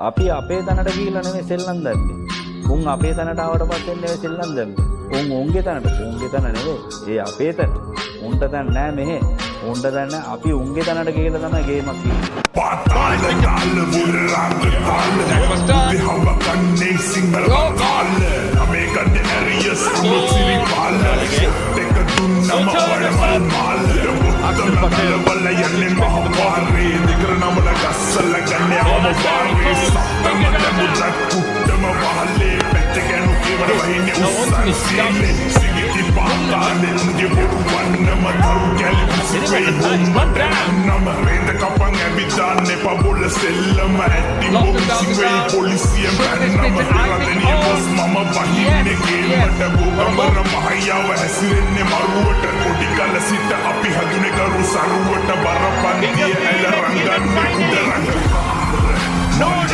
අපි අපේ තැනට ගිහිල්ලා නෙමෙයි සෙල්ලම් දැම්මේ. උන් අපේ තැනට ආවට පස්සේ නෙමෙයි සෙල්ලම් දැම්මේ. උන්ගේ තැනට. උන්ගේ තැන නෙමෙයි. ඒ අපේ තැන. උන්ට තැන නෑ මෙහෙ. උන්ට තැන නෑ. අපි උන්ගේ තැනට ගිහිල්ලා තමයි ගේමක් කියන්නේ. No